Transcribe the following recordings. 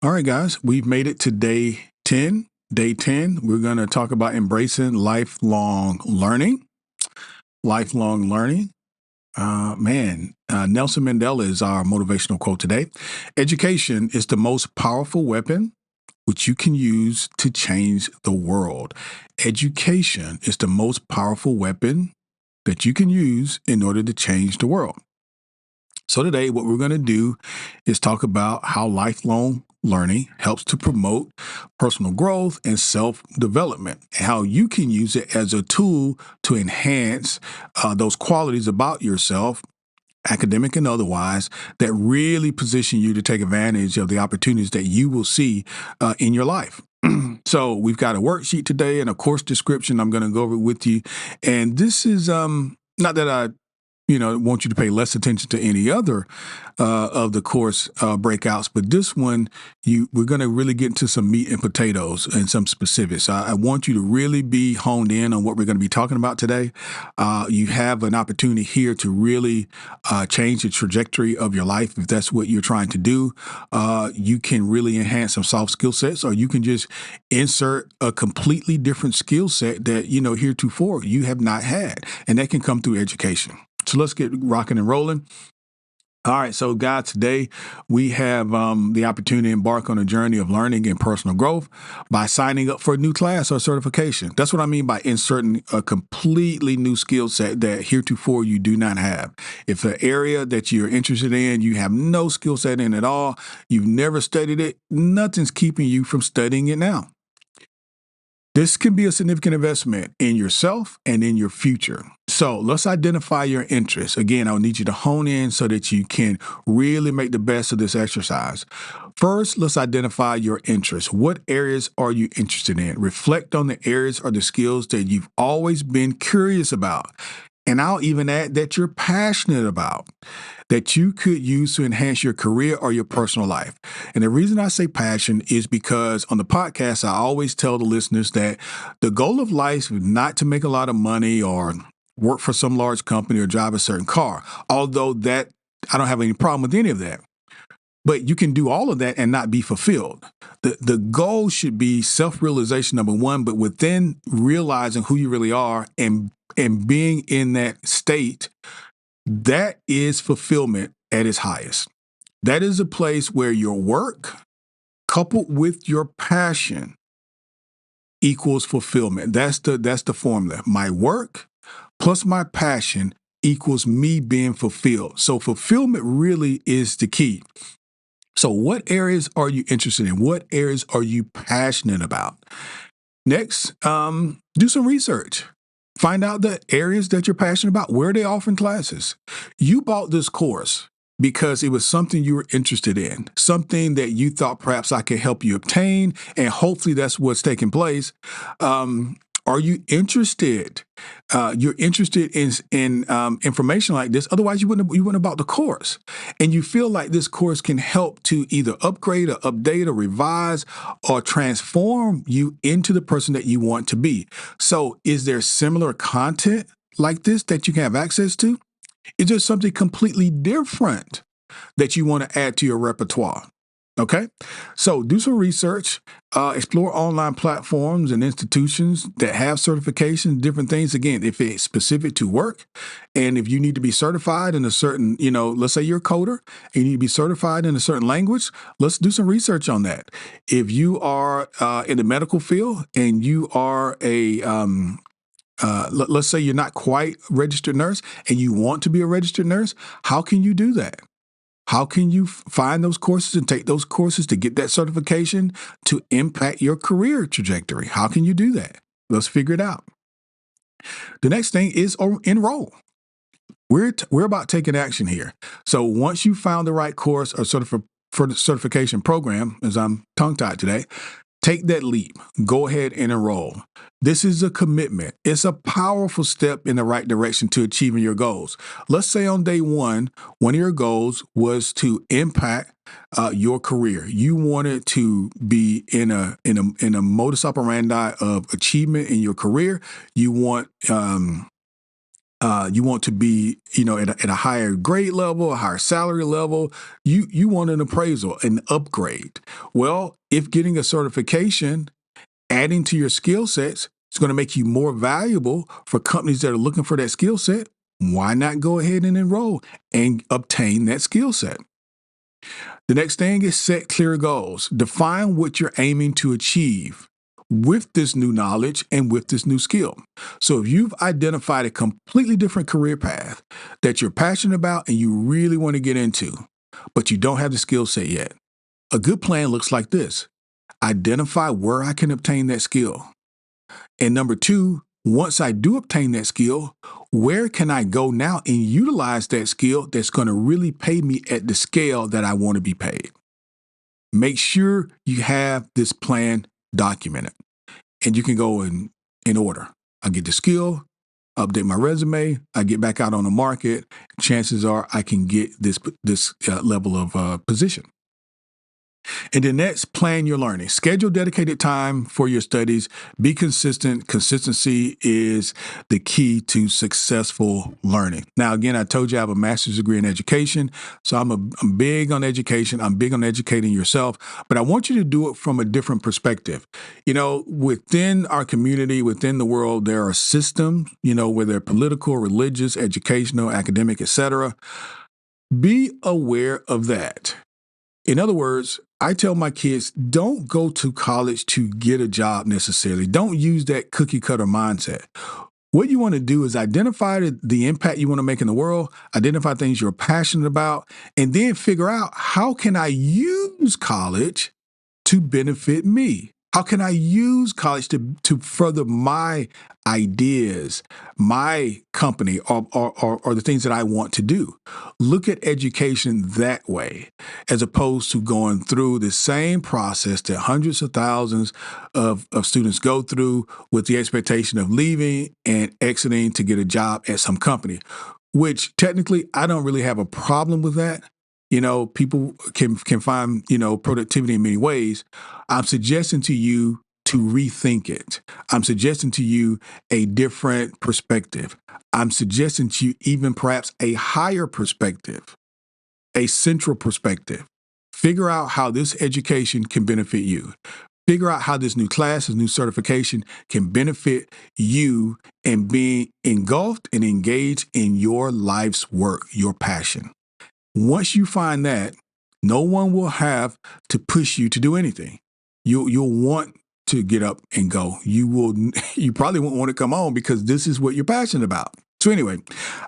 All right, guys, we've made it to day 10. Day 10, we're going to talk about embracing lifelong learning. Lifelong learning. Nelson Mandela is our motivational quote today. Education is the most powerful weapon which you can use to change the world. Education is the most powerful weapon that you can use in order to change the world. So today, what we're going to do is talk about how lifelong learning helps to promote personal growth and self-development, and how you can use it as a tool to enhance those qualities about yourself, academic and otherwise, that really position you to take advantage of the opportunities that you will see in your life. So we've got a worksheet today and a course description I'm going to go over with you. And this is not that I want you to pay less attention to any other of the course breakouts, but this one, we're going to really get into some meat and potatoes and some specifics. I want you to really be honed in on what we're going to be talking about today. You have an opportunity here to really change the trajectory of your life if that's what you're trying to do. You can really enhance some soft skill sets, or you can just insert a completely different skill set that, heretofore you have not had, and that can come through education. So let's get rocking and rolling. All right. So, guys, today we have the opportunity to embark on a journey of learning and personal growth by signing up for a new class or certification. That's what I mean by inserting a completely new skill set that heretofore you do not have. If an area that you're interested in, you have no skill set in at all, you've never studied it, nothing's keeping you from studying it now. This can be a significant investment in yourself and in your future. So let's identify your interests. Again, I'll need you to hone in so that you can really make the best of this exercise. First, let's identify your interests. What areas are you interested in? Reflect on the areas or the skills that you've always been curious about. And I'll even add that you're passionate about, that you could use to enhance your career or your personal life. And the reason I say passion is because on the podcast, I always tell the listeners that the goal of life is not to make a lot of money or work for some large company or drive a certain car, although that I don't have any problem with any of that. But you can do all of that and not be fulfilled. The goal should be self-realization, number one, but within realizing who you really are and being in that state, that is fulfillment at its highest. That is a place where your work coupled with your passion equals fulfillment. That's the formula. My work plus my passion equals me being fulfilled. So fulfillment really is the key. So what areas are you interested in? What areas are you passionate about? Next, do some research. Find out the areas that you're passionate about. Where are they offering classes? You bought this course because it was something you were interested in, something that you thought perhaps I could help you obtain, and hopefully that's what's taking place. Are you interested? You're interested in information like this. Otherwise, you wouldn't have bought the course. And you feel like this course can help to either upgrade or update or revise or transform you into the person that you want to be. So is there similar content like this that you can have access to? Is there something completely different that you want to add to your repertoire? Okay, so do some research, explore online platforms and institutions that have certifications, different things. Again, if it's specific to work, and if you need to be certified in a certain, let's say you're a coder and you need to be certified in a certain language, let's do some research on that. If you are in the medical field and you are let's say you're not quite a registered nurse and you want to be a registered nurse, how can you do that? How can you find those courses and take those courses to get that certification to impact your career trajectory? How can you do that? Let's figure it out. The next thing is enroll. We're about taking action here. So once you found the right course or for the certification program, as I'm tongue-tied today, take that leap. Go ahead and enroll. This is a commitment. It's a powerful step in the right direction to achieving your goals. Let's say on day one of your goals was to impact your career. You wanted to be in a modus operandi of achievement in your career. You want You want to be, at a higher grade level, a higher salary level. You want an appraisal, an upgrade. Well, if getting a certification, adding to your skill sets, is going to make you more valuable for companies that are looking for that skill set, why not go ahead and enroll and obtain that skill set? The next thing is set clear goals. Define what you're aiming to achieve with this new knowledge and with this new skill. So if you've identified a completely different career path that you're passionate about and you really want to get into, but you don't have the skill set yet, a good plan looks like this. Identify where I can obtain that skill. And number two, once I do obtain that skill, where can I go now and utilize that skill that's going to really pay me at the scale that I want to be paid? Make sure you have this plan documented. And you can go in order. I get the skill, update my resume, I get back out on the market. Chances are I can get this level of position. And then next, plan your learning. Schedule dedicated time for your studies. Be consistent. Consistency is the key to successful learning. Now, again, I told you I have a master's degree in education, so I'm big on education. I'm big on educating yourself, but I want you to do it from a different perspective. Within our community, within the world, there are systems, whether they're political, religious, educational, academic, etc. Be aware of that. In other words, I tell my kids, don't go to college to get a job necessarily. Don't use that cookie cutter mindset. What you want to do is identify the impact you want to make in the world, identify things you're passionate about, and then figure out how can I use college to benefit me? How can I use college to further my ideas, my company, or the things that I want to do? Look at education that way, as opposed to going through the same process that hundreds of thousands of students go through with the expectation of leaving and exiting to get a job at some company, which technically I don't really have a problem with that. People can find, productivity in many ways. I'm suggesting to you to rethink it. I'm suggesting to you a different perspective. I'm suggesting to you even perhaps a higher perspective, a central perspective. Figure out how this education can benefit you. Figure out how this new class, this new certification can benefit you and being engulfed and engaged in your life's work, your passion. Once you find that, no one will have to push you to do anything. You'll want to get up and go. You probably won't want to come on because this is what you're passionate about. So anyway,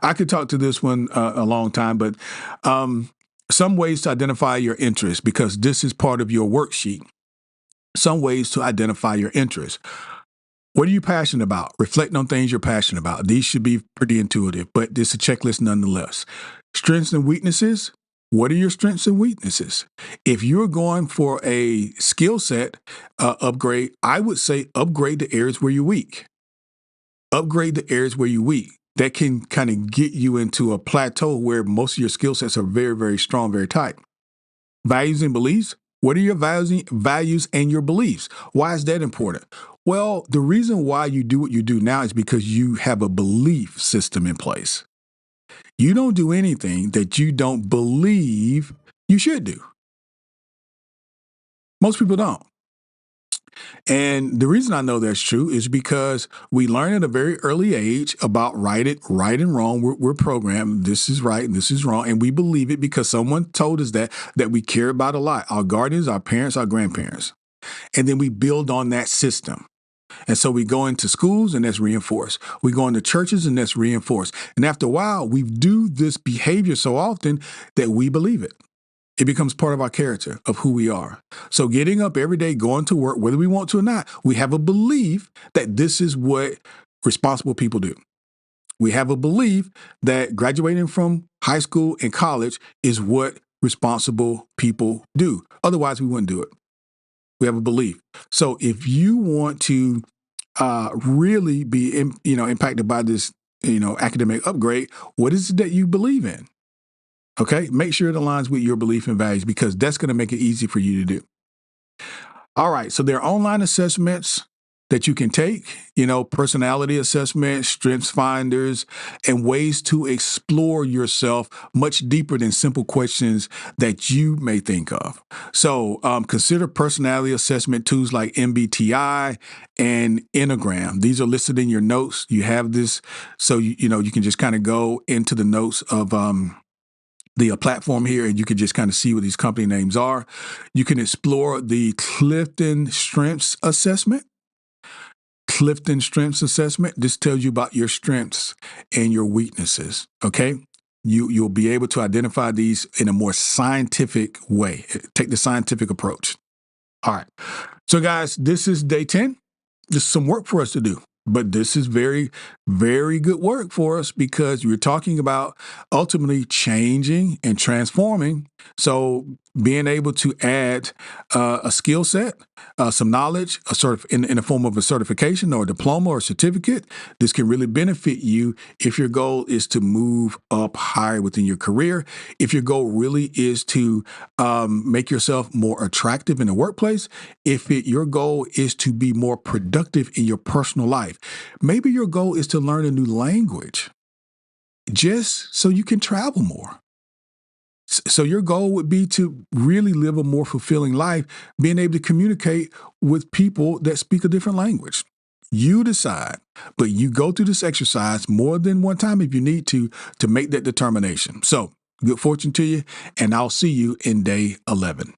I could talk to this one a long time, but some ways to identify your interests, because this is part of your worksheet. Some ways to identify your interests. What are you passionate about? Reflect on things you're passionate about. These should be pretty intuitive, but it's a checklist nonetheless. Strengths and weaknesses. What are your strengths and weaknesses? If you're going for a skill set upgrade, I would say upgrade the areas where you're weak. Upgrade the areas where you're weak. That can kind of get you into a plateau where most of your skill sets are very, very strong, very tight. Values and beliefs. What are your values and your beliefs? Why is that important? Well, the reason why you do what you do now is because you have a belief system in place. You don't do anything that you don't believe you should do. Most people don't. And the reason I know that's true is because we learn at a very early age about right and wrong. We're programmed. This is right and this is wrong. And we believe it because someone told us that we care about a lot. Our guardians, our parents, our grandparents. And then we build on that system. And so we go into schools and that's reinforced. We go into churches and that's reinforced. And after a while, we do this behavior so often that we believe it. It becomes part of our character, of who we are. So getting up every day, going to work, whether we want to or not, we have a belief that this is what responsible people do. We have a belief that graduating from high school and college is what responsible people do. Otherwise, we wouldn't do it. We have a belief. So if you want to really be impacted by this academic upgrade, what is it that you believe in? Okay, make sure it aligns with your belief and values, because that's going to make it easy for you to do. All right, so there are online assessments. that you can take, personality assessment, strengths finders, and ways to explore yourself much deeper than simple questions that you may think of. So consider personality assessment tools like MBTI and Enneagram. These are listed in your notes. You have this, so you can just kind of go into the notes of the platform here, and you can just kind of see what these company names are. You can explore the Clifton Strengths Assessment. Clifton Strengths Assessment. This tells you about your strengths and your weaknesses. Okay. You'll be able to identify these in a more scientific way. Take the scientific approach. All right. So guys, this is day 10. There's some work for us to do, but this is very, very good work for us because we're talking about ultimately changing and transforming. So being able to add a skill set, some knowledge, in the form of a certification or a diploma or certificate, this can really benefit you if your goal is to move up higher within your career. If your goal really is to make yourself more attractive in the workplace, if your goal is to be more productive in your personal life, maybe your goal is to learn a new language just so you can travel more. So your goal would be to really live a more fulfilling life, being able to communicate with people that speak a different language. You decide, but you go through this exercise more than one time if you need to make that determination. So good fortune to you, and I'll see you in day 11.